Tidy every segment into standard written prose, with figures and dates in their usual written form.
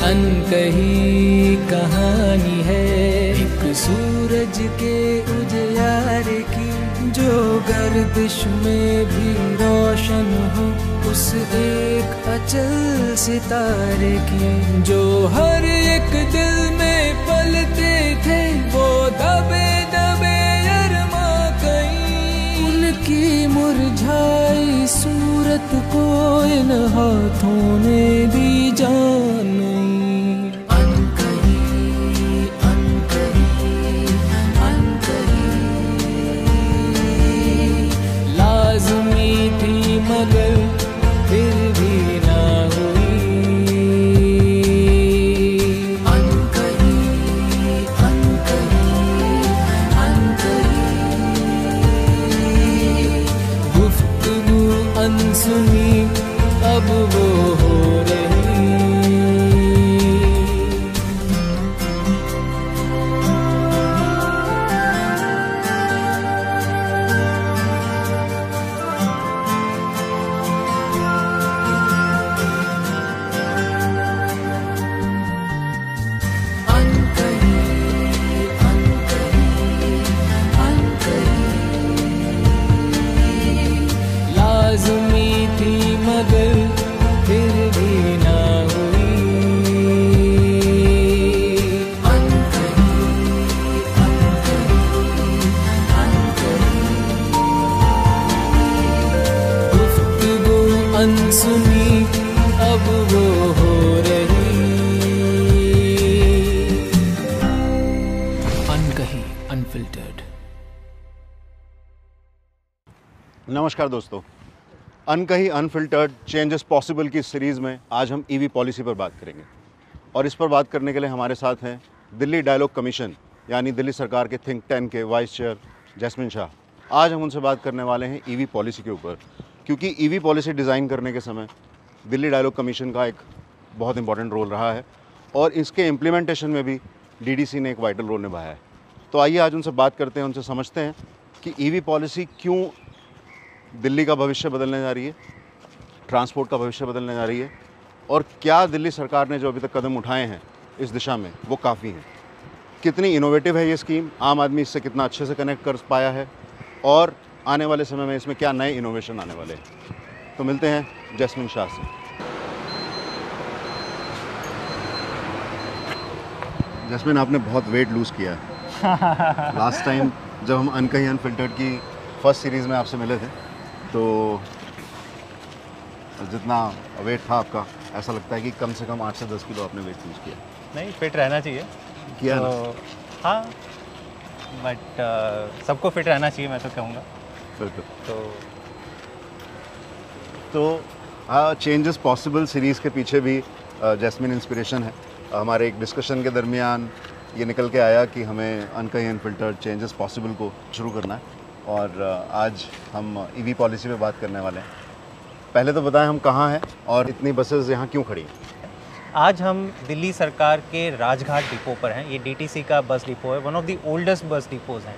अनकही कहानी है एक सूरज के उजियार की, जो गर्दिश में भी रोशन हो उस एक अचल सितारे की। जो हर एक दिल में पलते थे वो दबे दबे अरमा कहीं, उनकी मुरझाई सूरत को इन हाथों ने दी जान नहीं। अनकही अनकही अनकही लाज़मी थी मगर फिर भी ना हुई। अनकही अनकही अनकही गुफ्तगू अनसुनी अब वो हो रही। लाज़मी थी मगर फिर भी ना हुई। अनकही अनकही अनकही गुफ्तगू अनसुनी अब वो हो रही। अनकही अनफिल्टर्ड। नमस्कार दोस्तों, अनकही अनफिल्टर्ड चेंजेस पॉसिबल की सीरीज़ में आज हम ईवी पॉलिसी पर बात करेंगे। और इस पर बात करने के लिए हमारे साथ हैं दिल्ली डायलॉग कमीशन यानी दिल्ली सरकार के थिंक टैंक के वाइस चेयर जैस्मिन शाह। आज हम उनसे बात करने वाले हैं ईवी पॉलिसी के ऊपर, क्योंकि ईवी पॉलिसी डिज़ाइन करने के समय दिल्ली डायलॉग कमीशन का एक बहुत इंपॉर्टेंट रोल रहा है और इसके इम्प्लीमेंटेशन में भी डीडीसी ने एक वाइटल रोल निभाया है। तो आइए आज उनसे बात करते हैं, उनसे समझते हैं कि ईवी पॉलिसी क्यों दिल्ली का भविष्य बदलने जा रही है, ट्रांसपोर्ट का भविष्य बदलने जा रही है, और क्या दिल्ली सरकार ने जो अभी तक कदम उठाए हैं इस दिशा में वो काफ़ी हैं। कितनी इनोवेटिव है ये स्कीम, आम आदमी इससे कितना अच्छे से कनेक्ट कर पाया है, और आने वाले समय में इसमें क्या नए इनोवेशन आने वाले हैं। तो मिलते हैं जैस्मिन शाह से। जैस्मिन, आपने बहुत वेट लूज़ किया है। लास्ट टाइम जब हम अनकही अनफिल्टर्ड की फर्स्ट सीरीज़ में आपसे मिले थे तो जितना वेट था आपका, ऐसा लगता है कि कम से कम 8 से 10 किलो आपने वेट लूज़ किया। नहीं, फिट रहना चाहिए किया तो ना? हाँ, बट सबको फिट रहना चाहिए मैं तो कहूँगा। बिल्कुल। तो चेंजेस पॉसिबल सीरीज़ के पीछे भी जैस्मिन इंस्पिरेशन है। हमारे एक डिस्कशन के दरमियान ये निकल के आया कि हमें अनकही अनफिल्टर्ड चेंजेस पॉसिबल को शुरू करना है, और आज हम ईवी पॉलिसी पे बात करने वाले हैं। पहले तो बताएं हम कहाँ हैं और इतनी बसेस यहाँ क्यों खड़ी हैं। आज हम दिल्ली सरकार के राजघाट डिपो पर हैं। ये डीटीसी का बस डिपो है, वन ऑफ द ओल्डेस्ट बस डिपोज हैं,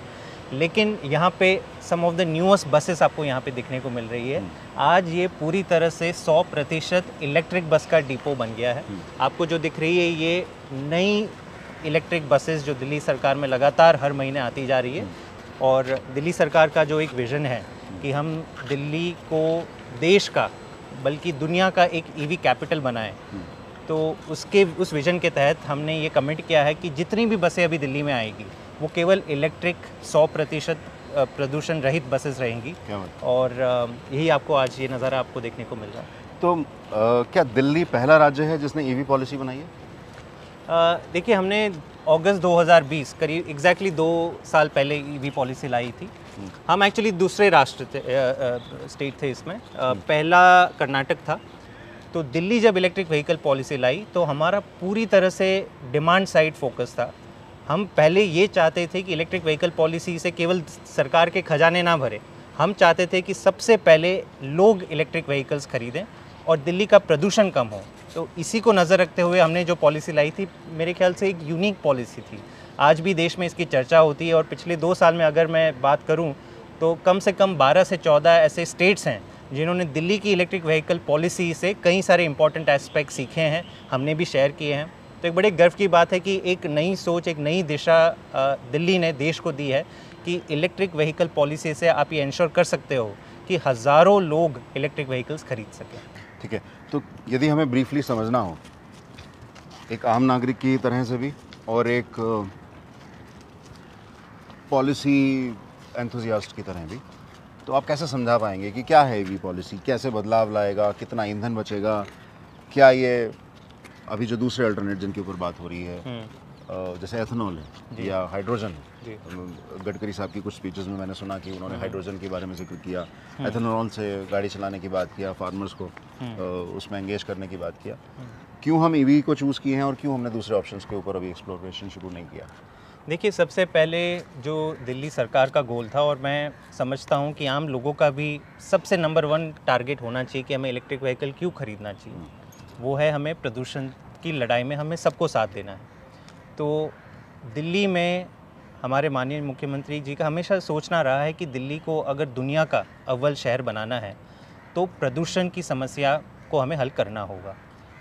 लेकिन यहाँ पे सम ऑफ द न्यूएस्ट बसेस आपको यहाँ पे दिखने को मिल रही है। आज ये पूरी तरह से 100% इलेक्ट्रिक बस का डिपो बन गया है। आपको जो दिख रही है ये नई इलेक्ट्रिक बसेस जो दिल्ली सरकार में लगातार हर महीने आती जा रही है, और दिल्ली सरकार का जो एक विज़न है कि हम दिल्ली को देश का बल्कि दुनिया का एक ईवी कैपिटल बनाएं, तो उस विज़न के तहत हमने ये कमिट किया है कि जितनी भी बसें अभी दिल्ली में आएगी वो केवल इलेक्ट्रिक 100% प्रदूषण रहित बसेस रहेंगी। और यही आपको आज ये नज़ारा आपको देखने को मिल रहा है। तो क्या दिल्ली पहला राज्य है जिसने ईवी पॉलिसी बनाई है? देखिए, हमने अगस्त 2020 करीब एग्जैक्टली 2 साल पहले ईवी पॉलिसी लाई थी। हम एक्चुअली दूसरे राष्ट्र थे, स्टेट थे इसमें। पहला कर्नाटक था। तो दिल्ली जब इलेक्ट्रिक व्हीकल पॉलिसी लाई तो हमारा पूरी तरह से डिमांड साइड फोकस था। हम पहले ये चाहते थे कि इलेक्ट्रिक व्हीकल पॉलिसी से केवल सरकार के खजाने ना भरे, हम चाहते थे कि सबसे पहले लोग इलेक्ट्रिक व्हीकल्स खरीदें और दिल्ली का प्रदूषण कम हो। तो इसी को नज़र रखते हुए हमने जो पॉलिसी लाई थी, मेरे ख्याल से एक यूनिक पॉलिसी थी। आज भी देश में इसकी चर्चा होती है, और पिछले 2 साल में अगर मैं बात करूं तो कम से कम 12 से 14 ऐसे स्टेट्स हैं जिन्होंने दिल्ली की इलेक्ट्रिक व्हीकल पॉलिसी से कई सारे इंपॉर्टेंट एस्पेक्ट सीखे हैं, हमने भी शेयर किए हैं। तो एक बड़े गर्व की बात है कि एक नई सोच, एक नई दिशा दिल्ली ने देश को दी है कि इलेक्ट्रिक व्हीकल पॉलिसी से आप ये इंश्योर कर सकते हो कि हज़ारों लोग इलेक्ट्रिक व्हीकल्स खरीद सकें। ठीक है, तो यदि हमें ब्रीफली समझना हो एक आम नागरिक की तरह से भी और एक पॉलिसी एंथुजियास्ट की तरह भी, तो आप कैसे समझा पाएंगे कि क्या है ईवी पॉलिसी, कैसे बदलाव लाएगा, कितना ईंधन बचेगा, क्या ये अभी जो दूसरे अल्टरनेट जिनके ऊपर बात हो रही है जैसे एथेनॉल है या हाइड्रोजन है, गडकरी साहब की कुछ स्पीचेस में मैंने सुना कि उन्होंने हाइड्रोजन के बारे में जिक्र किया, एथेनॉल से गाड़ी चलाने की बात किया, फार्मर्स को उसमें एंगेज करने की बात किया। क्यों हम ईवी को चूज़ किए हैं और क्यों हमने दूसरे ऑप्शंस के ऊपर अभी एक्सप्लोरेशन शुरू नहीं किया? देखिए, सबसे पहले जो दिल्ली सरकार का गोल था, और मैं समझता हूँ कि आम लोगों का भी सबसे नंबर 1 टारगेट होना चाहिए कि हमें इलेक्ट्रिक व्हीकल क्यों खरीदना चाहिए, वो है हमें प्रदूषण की लड़ाई में हमें सबको साथ देना है। तो दिल्ली में हमारे माननीय मुख्यमंत्री जी का हमेशा सोचना रहा है कि दिल्ली को अगर दुनिया का अव्वल शहर बनाना है तो प्रदूषण की समस्या को हमें हल करना होगा।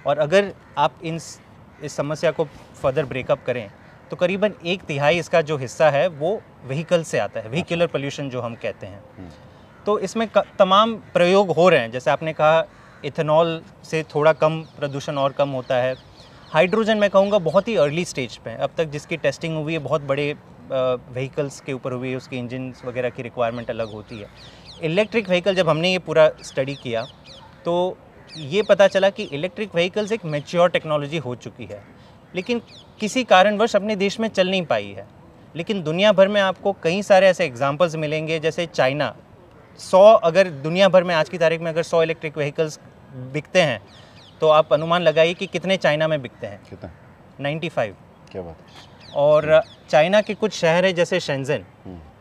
और अगर आप इस समस्या को फर्दर ब्रेकअप करें तो करीबन 1/3 इसका जो हिस्सा है वो व्हीकल से आता है, व्हीकुलर पोल्यूशन जो हम कहते हैं। तो इसमें तमाम प्रयोग हो रहे हैं, जैसे आपने कहा इथेनॉल से थोड़ा कम प्रदूषण और कम होता है। हाइड्रोजन मैं कहूँगा बहुत ही अर्ली स्टेज पे है, अब तक जिसकी टेस्टिंग हुई है बहुत बड़े व्हीकल्स के ऊपर हुई है, उसकी इंजन वगैरह की रिक्वायरमेंट अलग होती है। इलेक्ट्रिक व्हीकल जब हमने ये पूरा स्टडी किया तो ये पता चला कि इलेक्ट्रिक व्हीकल्स एक मैच्योर टेक्नोलॉजी हो चुकी है, लेकिन किसी कारणवश अपने देश में चल नहीं पाई है। लेकिन दुनिया भर में आपको कई सारे ऐसे एग्जांपल्स मिलेंगे, जैसे चाइना 100 अगर दुनिया भर में आज की तारीख में अगर 100 इलेक्ट्रिक व्हीकल्स बिकते हैं तो आप अनुमान लगाइए कि कितने चाइना में बिकते हैं। कितना? 95। क्या बात है। और चाइना के कुछ शहर है जैसे शेंजन,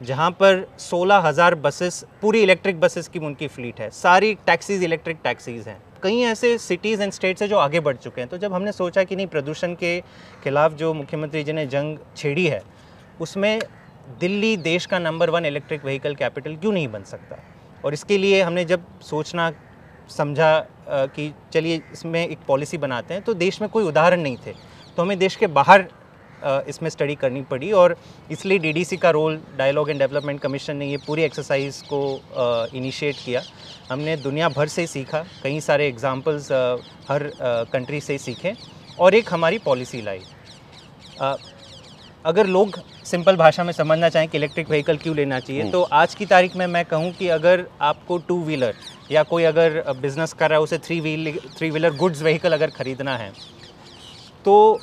जहाँ पर 16,000 बसेस, पूरी इलेक्ट्रिक बसेस की उनकी फ्लीट है, सारी टैक्सीज इलेक्ट्रिक टैक्सीज हैं। कई ऐसे सिटीज़ एंड स्टेट्स हैं जो आगे बढ़ चुके हैं। तो जब हमने सोचा कि नहीं, प्रदूषण के खिलाफ जो मुख्यमंत्री जी ने जंग छेड़ी है उसमें दिल्ली देश का नंबर 1 इलेक्ट्रिक व्हीकल कैपिटल क्यों नहीं बन सकता। और इसके लिए हमने जब सोचना समझा कि चलिए इसमें एक पॉलिसी बनाते हैं, तो देश में कोई उदाहरण नहीं थे, तो हमें देश के बाहर इसमें स्टडी करनी पड़ी। और इसलिए डीडीसी का role, dialogue and development commission ने ये पूरी एक्सरसाइज को इनिशिएट किया। हमने दुनिया भर से सीखा, कई सारे एग्जांपल्स हर कंट्री से सीखे और एक हमारी पॉलिसी लाई। अगर लोग सिंपल भाषा में समझना चाहें कि इलेक्ट्रिक व्हीकल क्यों लेना चाहिए, तो आज की तारीख में मैं कहूँ कि अगर आपको 2 व्हीलर या कोई अगर बिज़नेस कर रहा है उसे 3 व्हीलर गुड्स व्हीकल अगर ख़रीदना है तो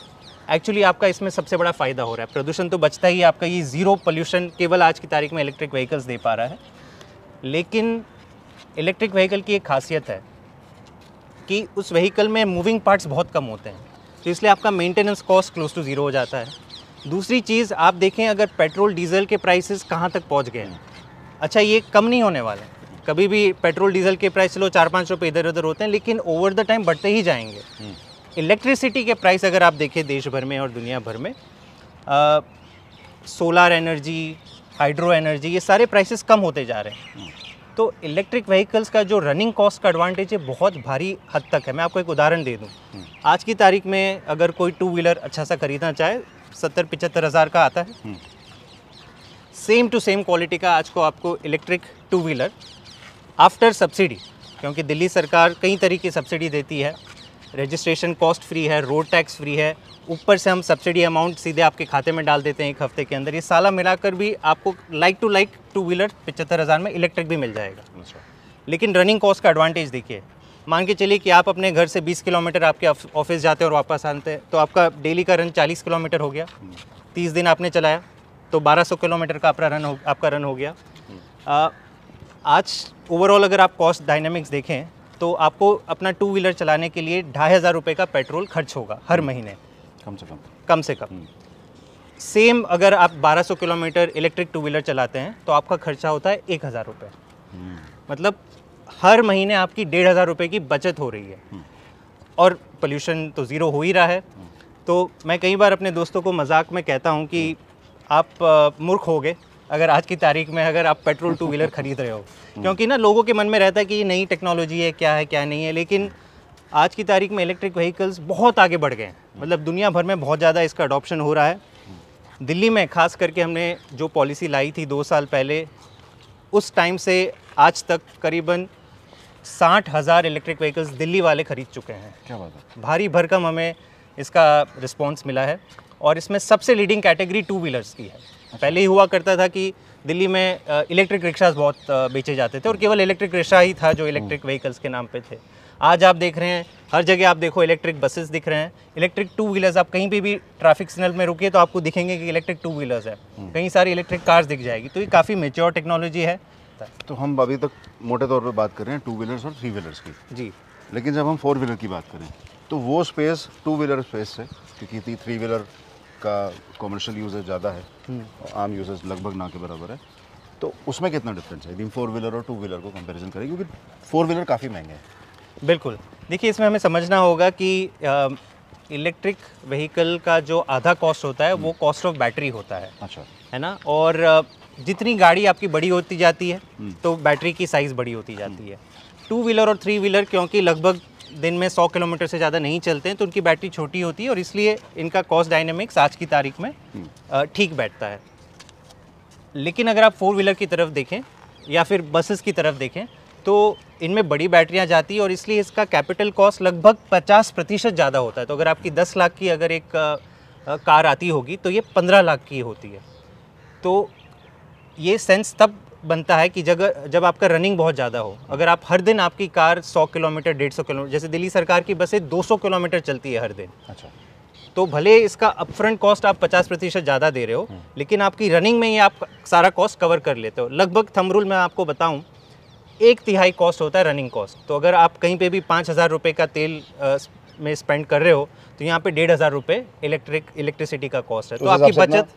एक्चुअली आपका इसमें सबसे बड़ा फ़ायदा हो रहा है। प्रदूषण तो बचता ही, आपका ये ज़ीरो पोल्यूशन केवल आज की तारीख में इलेक्ट्रिक व्हीकल्स दे पा रहा है। लेकिन इलेक्ट्रिक व्हीकल की एक खासियत है कि उस व्हीकल में मूविंग पार्ट्स बहुत कम होते हैं, तो इसलिए आपका maintenance cost close to zero हो जाता है। दूसरी चीज़ आप देखें, अगर पेट्रोल डीजल के प्राइसेस कहाँ तक पहुँच गए हैं, अच्छा ये कम नहीं होने वाले। कभी भी पेट्रोल डीजल के प्राइस चलो 4-5 रुपये इधर उधर होते हैं, लेकिन ओवर द टाइम बढ़ते ही जाएंगे। इलेक्ट्रिसिटी के प्राइस अगर आप देखें देश भर में और दुनिया भर में, सोलर एनर्जी, हाइड्रो एनर्जी, ये सारे प्राइसेस कम होते जा रहे हैं। तो इलेक्ट्रिक व्हीकल्स का जो रनिंग कॉस्ट का एडवांटेज है बहुत भारी हद तक है। मैं आपको एक उदाहरण दे दूं, आज की तारीख में अगर कोई 2 व्हीलर अच्छा सा खरीदना चाहे 70-75 हज़ार का आता है। सेम टू सेम क्वालिटी का आज को आपको इलेक्ट्रिक 2 व्हीलर आफ्टर सब्सिडी, क्योंकि दिल्ली सरकार कई तरीके की सब्सिडी देती है, रजिस्ट्रेशन कॉस्ट फ्री है, रोड टैक्स फ्री है, ऊपर से हम सब्सिडी अमाउंट सीधे आपके खाते में डाल देते हैं 1 हफ्ते के अंदर। ये साला मिलाकर भी आपको लाइक टू लाइक 2 व्हीलर 75 हज़ार में इलेक्ट्रिक भी मिल जाएगा। लेकिन रनिंग कॉस्ट का एडवांटेज देखिए, मान के चलिए कि आप अपने घर से 20 किलोमीटर आपके ऑफिस जाते हैं और वापस आते हैं, तो आपका डेली का रन 40 किलोमीटर हो गया। 30 दिन आपने चलाया तो 1200 किलोमीटर का आपका रन हो गया। आज ओवरऑल अगर आप कॉस्ट डायनामिक्स देखें तो आपको अपना 2 व्हीलर चलाने के लिए 2,500 रुपये का पेट्रोल खर्च होगा हर महीने, कम से कम। सेम अगर आप 1200 किलोमीटर इलेक्ट्रिक 2 व्हीलर चलाते हैं तो आपका खर्चा होता है 1,000 रुपये। मतलब हर महीने आपकी 1,500 रुपये की बचत हो रही है और पोल्यूशन तो ज़ीरो हो ही रहा है। तो मैं कई बार अपने दोस्तों को मजाक में कहता हूँ कि आप मूर्ख हो गए अगर आज की तारीख में अगर आप पेट्रोल टू व्हीलर खरीद रहे हो, क्योंकि ना लोगों के मन में रहता है कि ये नई टेक्नोलॉजी है क्या नहीं है, लेकिन आज की तारीख में इलेक्ट्रिक व्हीकल्स बहुत आगे बढ़ गए हैं। मतलब दुनिया भर में बहुत ज़्यादा इसका अडॉप्शन हो रहा है। दिल्ली में खास करके हमने जो पॉलिसी लाई थी 2 साल पहले, उस टाइम से आज तक करीबन 60,000 इलेक्ट्रिक व्हीकल्स दिल्ली वाले खरीद चुके हैं। क्या बात है। भारी भरकम हमें इसका रिस्पांस मिला है और इसमें सबसे लीडिंग कैटेगरी टू व्हीलर्स की है। पहले ही हुआ करता था कि दिल्ली में इलेक्ट्रिक रिक्शास बहुत बेचे जाते थे और केवल इलेक्ट्रिक रिक्शा ही था जो इलेक्ट्रिक व्हीकल्स के नाम पे थे। आज आप देख रहे हैं हर जगह आप देखो इलेक्ट्रिक बसेस दिख रहे हैं, इलेक्ट्रिक टू व्हीलर्स। आप कहीं पे भी ट्रैफिक सिग्नल में रुकिए तो आपको दिखेंगे कि इलेक्ट्रिक टू व्हीलर्स है, कई सारी इलेक्ट्रिक कार्स दिख जाएगी। तो ये काफ़ी मेच्योर टेक्नोलॉजी है। तो हम अभी तक मोटे तौर पे बात कर रहे हैं टू व्हीलर्स और थ्री व्हीलर्स की, जी। लेकिन जब हम फोर व्हीलर की बात करें तो वो स्पेस टू व्हीलर स्पेस से, क्योंकि थ्री व्हीलर का कमर्शियल यूजेज ज़्यादा है, आम यूजेज लगभग ना के बराबर है, तो उसमें कितना डिफरेंस है यदि फोर व्हीलर और टू व्हीलर को कंपैरिजन करें, क्योंकि फोर व्हीलर काफ़ी महंगे हैं। बिल्कुल, देखिए इसमें हमें समझना होगा कि इलेक्ट्रिक व्हीकल का जो आधा कॉस्ट होता है वो कॉस्ट ऑफ बैटरी होता है। अच्छा। है ना। और जितनी गाड़ी आपकी बड़ी होती जाती है तो बैटरी की साइज़ बड़ी होती जाती है। टू व्हीलर और थ्री व्हीलर क्योंकि लगभग दिन में 100 किलोमीटर से ज़्यादा नहीं चलते हैं तो उनकी बैटरी छोटी होती है और इसलिए इनका कॉस्ट डायनेमिक्स आज की तारीख में ठीक बैठता है। लेकिन अगर आप फोर व्हीलर की तरफ देखें या फिर बसेस की तरफ देखें तो इनमें बड़ी बैटरियां जाती है और इसलिए इसका कैपिटल कॉस्ट लगभग 50% ज़्यादा होता है। तो अगर आपकी 10 लाख की अगर एक कार आती होगी तो ये 15 लाख की होती है। तो ये सेंस तब बनता है कि जब आपका रनिंग बहुत ज़्यादा हो। अगर आप हर दिन आपकी कार 100 किलोमीटर 150 किलोमीटर, जैसे दिल्ली सरकार की बसें 200 किलोमीटर चलती है हर दिन। अच्छा। तो भले इसका अपफ्रंट कॉस्ट आप 50% ज़्यादा दे रहे हो, लेकिन आपकी रनिंग में ही आप सारा कॉस्ट कवर कर लेते हो। लगभग थंब रूल मैं आपको बताऊं, 1/3 कॉस्ट होता है रनिंग कॉस्ट। तो अगर आप कहीं पे भी 5,000 रुपये का तेल में स्पेंड कर रहे हो तो यहाँ पे 1,500 रुपये इलेक्ट्रिसिटी का कॉस्ट है। तो आपकी बचत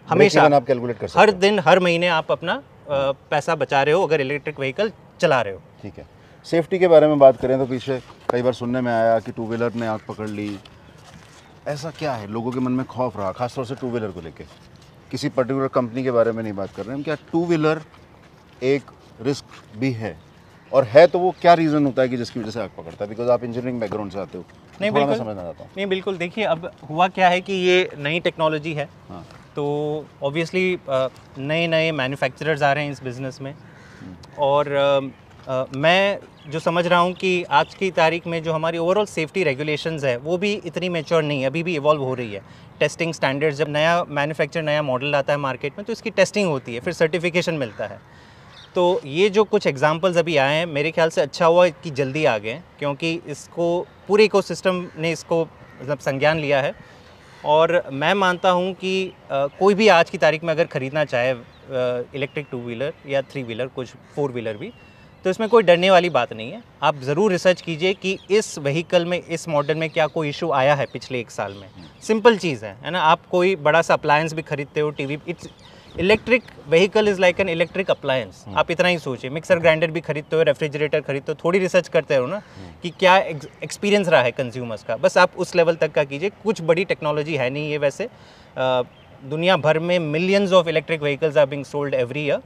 हमेशा आप कैलकुलेट कर सकते हर दिन हर महीने आप अपना पैसा बचा रहे हो अगर इलेक्ट्रिक व्हीकल चला रहे हो। ठीक है। सेफ्टी के बारे में बात करें तो पीछे कई बार सुनने में आया कि टू व्हीलर ने आग पकड़ ली। ऐसा क्या है, लोगों के मन में खौफ रहा खासतौर से टू व्हीलर को लेके? किसी पर्टिकुलर कंपनी के बारे में नहीं बात कर रहे हैं, क्या टू व्हीलर एक रिस्क भी है, और है तो वो क्या रीज़न होता है कि जिसकी वजह से आग पकड़ता है? बिकॉज आप इंजीनियरिंग बैकग्राउंड से आते हो। नहीं, थोड़ा मैं बिल्कुल समझना चाहता हूँ। नहीं, बिल्कुल। देखिए अब हुआ क्या है कि ये नई टेक्नोलॉजी है। हाँ। तो ऑब्वियसली नए मैन्युफैक्चरर्स आ रहे हैं इस बिज़नेस में और मैं जो समझ रहा हूँ कि आज की तारीख में जो हमारी ओवरऑल सेफ्टी रेगुलेशंस है वो भी इतनी मैच्योर नहीं है, अभी भी इवॉल्व हो रही है। टेस्टिंग स्टैंडर्ड्स, जब नया मॉडल आता है मार्केट में तो इसकी टेस्टिंग होती है, फिर सर्टिफिकेशन मिलता है। तो ये जो कुछ एग्जांपल्स अभी आए हैं, मेरे ख्याल से अच्छा हुआ कि जल्दी आ गए, क्योंकि इसको पूरे इकोसिस्टम ने इसको मतलब संज्ञान लिया है। और मैं मानता हूँ कि कोई भी आज की तारीख में अगर ख़रीदना चाहे इलेक्ट्रिक टू व्हीलर या थ्री व्हीलर, कुछ फोर व्हीलर भी, तो इसमें कोई डरने वाली बात नहीं है। आप ज़रूर रिसर्च कीजिए कि इस व्हीकल में, इस मॉडल में क्या कोई इशू आया है पिछले 1 साल में। सिंपल चीज़ है ना। आप कोई बड़ा सा अप्लायंस भी खरीदते हो, TV, it's electric vehicle is like an electric appliance. आप इतना ही सोचिए। मिक्सर ग्राइंडर भी खरीदते हो, रेफ्रिजरेटर खरीदते हो, थोड़ी रिसर्च करते हो ना कि क्या एक्सपीरियंस रहा है कंज्यूमर्स का, बस आप उस लेवल तक का कीजिए। कुछ बड़ी टेक्नोलॉजी है नहीं ये वैसे। दुनिया भर में millions of electric vehicles are being sold every year.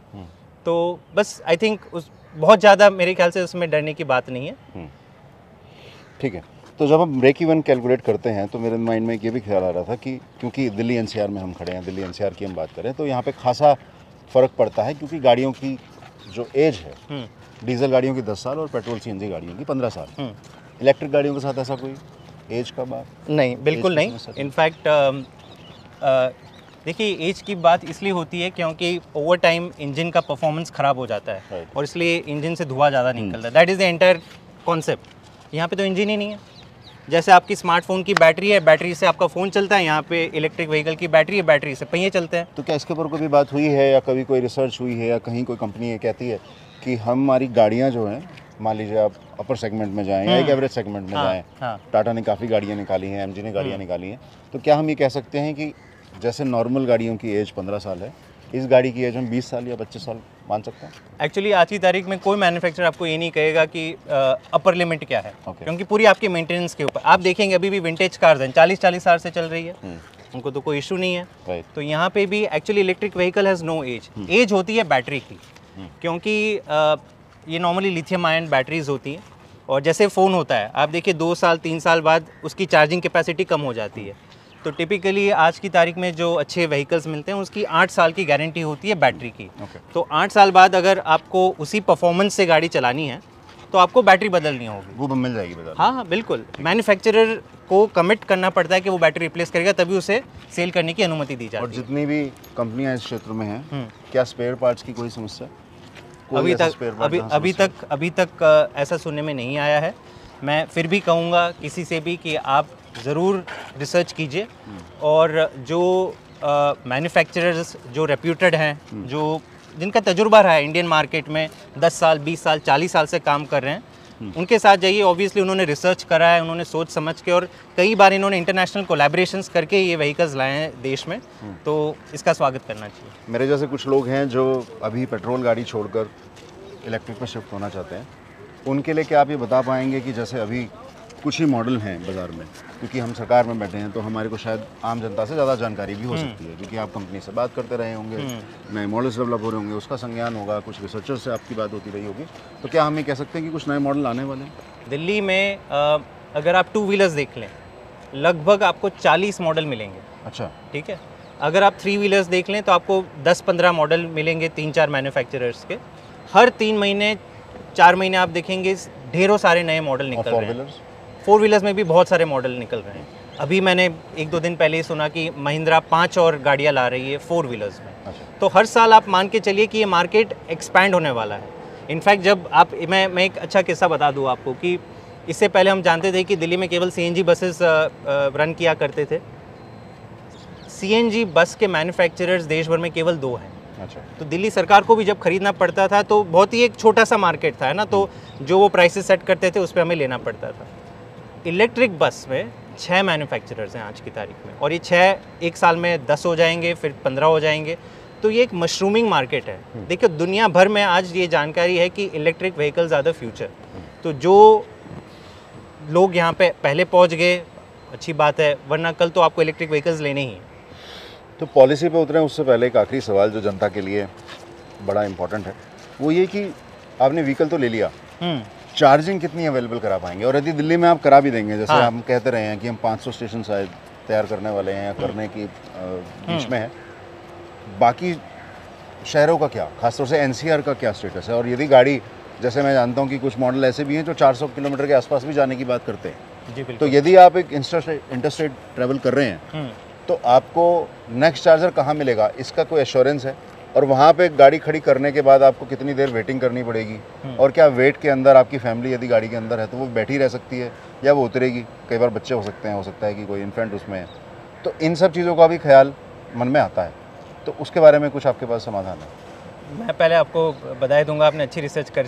तो बस आई थिंक उस बहुत ज़्यादा मेरे ख्याल से उसमें डरने की बात नहीं है। ठीक है। तो जब हम ब्रेक इवन कैलकुलेट करते हैं तो मेरे माइंड में ये भी ख्याल आ रहा था कि क्योंकि दिल्ली एनसीआर में हम खड़े हैं, दिल्ली एनसीआर की हम बात करें तो यहाँ पे खासा फ़र्क पड़ता है, क्योंकि गाड़ियों की जो एज है, डीजल गाड़ियों की 10 साल और पेट्रोल सीएनजी गाड़ियों की 15 साल। इलेक्ट्रिक गाड़ियों के साथ ऐसा कोई एज का बात नहीं, बिल्कुल नहीं। इनफैक्ट देखिए एज की बात इसलिए होती है क्योंकि ओवर टाइम इंजन का परफॉर्मेंस ख़राब हो जाता है और इसलिए इंजन से धुआं ज़्यादा निकलता है। That is the entire concept. यहाँ पे तो इंजन ही नहीं है। जैसे आपकी स्मार्टफोन की बैटरी है, बैटरी से आपका फ़ोन चलता है, यहाँ पे इलेक्ट्रिक व्हीकल की बैटरी है, बैटरी से पहिए चलते हैं। तो क्या इसके ऊपर कोई बात हुई है या कभी कोई रिसर्च हुई है या कहीं कोई कंपनी ये कहती है कि हमारी गाड़ियाँ जो हैं, मान लीजिए आप अपर सेगमेंट में जाएं या एक एवरेज सेगमेंट में जाएं, टाटा ने काफ़ी गाड़ियाँ निकाली हैं, एमजी ने गाड़ियाँ निकाली हैं, तो क्या हम ये कह सकते हैं कि जैसे नॉर्मल गाड़ियों की एज 15 साल है, इस गाड़ी की एज हम 20 साल या 25 साल मान सकते हैं? एक्चुअली आज की तारीख में कोई मैन्युफैक्चरर आपको ये नहीं कहेगा कि अपर लिमिट क्या है। क्योंकि पूरी आपकी मेंटेनेंस के ऊपर आप देखेंगे अभी भी विंटेज कार्स हैं 40-40 साल से चल रही है। उनको तो कोई इशू नहीं है। राइट। तो यहाँ पे भी actually electric vehicle has no age, age होती है बैटरी की, क्योंकि ये नॉर्मली लिथियम आयन बैटरीज होती हैं, और जैसे फ़ोन होता है आप देखिए 2 साल 3 साल बाद उसकी चार्जिंग कैपेसिटी कम हो जाती है। तो टिपिकली आज की तारीख में जो अच्छे व्हीकल्स मिलते हैं उसकी 8 साल की गारंटी होती है बैटरी की। तो 8 साल बाद अगर आपको उसी परफॉर्मेंस से गाड़ी चलानी है तो आपको बैटरी बदलनी होगी। वो मिल जाएगी बाजार में? हाँ बिल्कुल, मैन्युफैक्चरर को कमिट करना पड़ता है कि वो बैटरी रिप्लेस करेगा, तभी उसे सेल करने की अनुमति दी जाती और है। जितनी भी कंपनियां इस क्षेत्र में हैं, क्या स्पेयर पार्ट्स की कोई समस्या? कोई अभी ऐसा तक spare part जहाँ अभी तक ऐसा सुनने में नहीं आया है। मैं फिर भी कहूँगा किसी से भी कि आप ज़रूर रिसर्च कीजिए, और जो मैन्युफैक्चरर्स जो रेप्यूटेड हैं, जो जिनका तजुर्बा रहा है इंडियन मार्केट में 10 साल 20 साल 40 साल से काम कर रहे हैं, उनके साथ जाइए। ऑब्वियसली उन्होंने रिसर्च करा है, उन्होंने सोच समझ के, और कई बार इन्होंने इंटरनेशनल कोलैबोरेशंस करके ये व्हीकल्स लाए हैं देश में, तो इसका स्वागत करना चाहिए। मेरे जैसे कुछ लोग हैं जो अभी पेट्रोल गाड़ी छोड़कर इलेक्ट्रिक पर शिफ्ट होना चाहते हैं, उनके लिए क्या आप ये बता पाएंगे कि जैसे अभी कुछ ही मॉडल हैं बाज़ार में, क्योंकि हम सरकार में बैठे हैं तो हमारे को शायद आम जनता से ज़्यादा जानकारी भी हो सकती है, क्योंकि आप कंपनी से बात करते रहे होंगे, नए मॉडल्स डेवलप हो रहे होंगे, उसका संज्ञान होगा, कुछ रिसर्चर से आपकी बात होती रही होगी, तो क्या हम ये कह सकते हैं कि कुछ नए मॉडल आने वाले हैं? दिल्ली में अगर आप 2 व्हीलर्स देख लें, लगभग आपको 40 मॉडल मिलेंगे। अच्छा। ठीक है। अगर आप 3 व्हीलर्स देख लें तो आपको 10-15 मॉडल मिलेंगे 3-4 मैन्युफैक्चरर्स के। हर 3 महीने 4 महीने आप देखेंगे ढेरों सारे नए मॉडल निकल रहे हैं। 4 व्हीलर्स में भी बहुत सारे मॉडल निकल रहे हैं। अभी मैंने 1-2 दिन पहले ही सुना कि महिंद्रा 5 और गाड़ियाँ ला रही है 4 व्हीलर्स में। अच्छा। तो हर साल आप मान के चलिए कि ये मार्केट एक्सपैंड होने वाला है। इनफैक्ट जब आप मैं एक अच्छा किस्सा बता दूँ आपको कि इससे पहले हम जानते थे कि दिल्ली में केवल CNG बसेस रन किया करते थे। CNG बस के मैन्युफैक्चरर्स देश भर में केवल 2 हैं। अच्छा। तो दिल्ली सरकार को भी जब खरीदना पड़ता था तो बहुत ही एक छोटा सा मार्केट था, है ना, तो जो वो प्राइसेस सेट करते थे उस पर हमें लेना पड़ता था। इलेक्ट्रिक बस में 6 मैन्युफैक्चरर्स हैं आज की तारीख में, और ये 6 एक साल में 10 हो जाएंगे, फिर 15 हो जाएंगे। तो ये एक मशरूमिंग मार्केट है। देखिए दुनिया भर में आज ये जानकारी है कि electric vehicles are the future. तो जो लोग यहाँ पे पहले पहुँच गए अच्छी बात है, वरना कल तो आपको इलेक्ट्रिक व्हीकल्स लेने ही हैं। तो पॉलिसी पे उतरें उससे पहले एक आखिरी सवाल जो जनता के लिए बड़ा इंपॉर्टेंट है, वो ये कि आपने व्हीकल तो ले लिया, चार्जिंग कितनी अवेलेबल करा पाएंगे? और यदि दिल्ली में आप करा भी देंगे, जैसे हम कहते रहे हैं कि हम 500 स्टेशन शायद तैयार करने वाले हैं या करने की बीच में है, बाकी शहरों का क्या, खासतौर से NCR का क्या स्टेटस है? और यदि गाड़ी, जैसे मैं जानता हूँ कि कुछ मॉडल ऐसे भी हैं जो 400 किलोमीटर के आसपास भी जाने की बात करते हैं, जी तो बिल्कुल। यदि आप एक इंटरस्टेट ट्रैवल कर रहे हैं तो आपको नेक्स्ट चार्जर कहाँ मिलेगा, इसका कोई एश्योरेंस है? और वहाँ पे गाड़ी खड़ी करने के बाद आपको कितनी देर वेटिंग करनी पड़ेगी? और क्या वेट के अंदर आपकी फैमिली यदि गाड़ी के अंदर है तो वो बैठी रह सकती है या वो उतरेगी? कई बार बच्चे हो सकते हैं, हो सकता है कि कोई इन्फेंट उसमें है, तो इन सब चीज़ों का भी ख्याल मन में आता है, तो उसके बारे में कुछ आपके पास समाधान है? मैं पहले आपको बधाई दूंगा, आपने अच्छी रिसर्च कर